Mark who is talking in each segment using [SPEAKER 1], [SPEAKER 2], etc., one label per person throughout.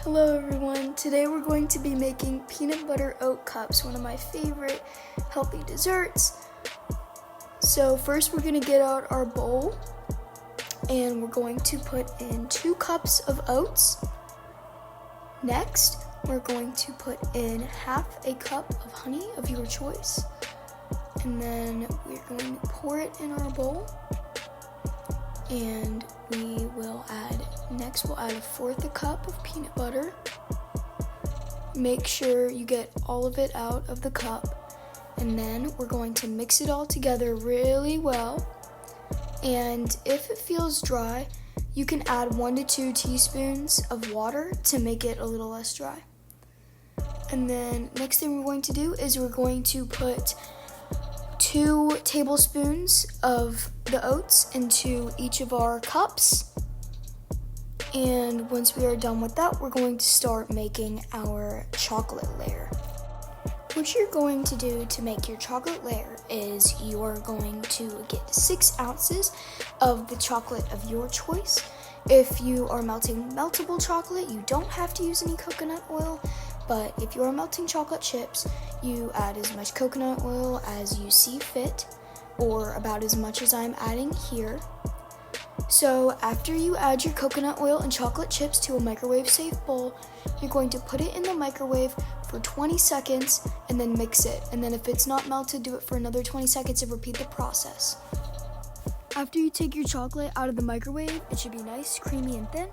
[SPEAKER 1] Hello everyone, today we're going to be making peanut butter oat cups, one of my favorite healthy desserts. So first we're going to get out our bowl and we're going to put in 2 cups of oats. Next, we're going to put in half a cup of honey of your choice. And then we're going to pour it in our bowl. And we'll add a 1/4 cup of peanut butter. Make sure you get all of it out of the cup. And then we're going to mix it all together really well. And if it feels dry, you can add 1 to 2 teaspoons of water to make it a little less dry. And then next thing we're going to do is we're going to put 2 tablespoons of the oats into each of our cups. And once we are done with that, we're going to start making our chocolate layer. What you're going to do to make your chocolate layer is you're going to get 6 ounces of the chocolate of your choice. If you are melting meltable chocolate, you don't have to use any coconut oil. But if you're melting chocolate chips, you add as much coconut oil as you see fit, or about as much as I'm adding here. So after you add your coconut oil and chocolate chips to a microwave-safe bowl, you're going to put it in the microwave for 20 seconds and then mix it. And then if it's not melted, do it for another 20 seconds and repeat the process. After you take your chocolate out of the microwave, it should be nice, creamy, and thin.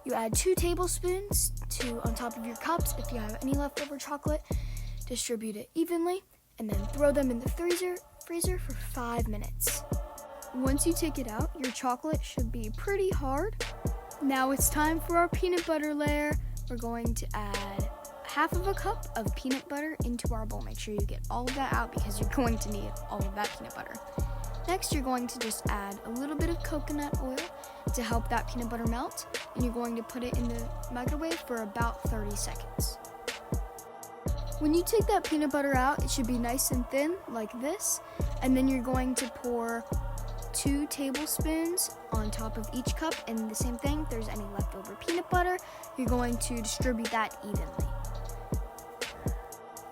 [SPEAKER 1] You add 2 tablespoons on top of your cups. If you have any leftover chocolate, distribute it evenly, and then throw them in the freezer for 5 minutes. Once you take it out, your chocolate should be pretty hard. Now it's time for our peanut butter layer. We're going to add 1/2 cup of peanut butter into our bowl. Make sure you get all of that out because you're going to need all of that peanut butter. Next, you're going to just add a little bit of coconut oil to help that peanut butter melt, and you're going to put it in the microwave for about 30 seconds. When you take that peanut butter out, it should be nice and thin like this, and then you're going to pour 2 tablespoons on top of each cup, and the same thing, if there's any leftover peanut butter, you're going to distribute that evenly.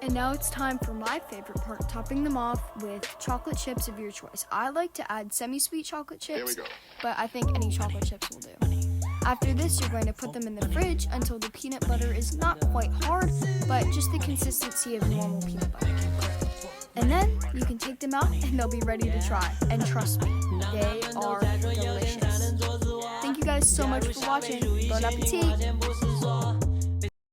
[SPEAKER 1] And now it's time for my favorite part, topping them off with chocolate chips of your choice. I like to add semi-sweet chocolate chips, but I think any chocolate chips will do. After this, you're going to put them in the fridge until the peanut butter is not quite hard, but just the consistency of normal peanut butter. And then you can take them out and they'll be ready to try. And trust me, they are delicious. Thank you guys so much for watching. Bon appetit!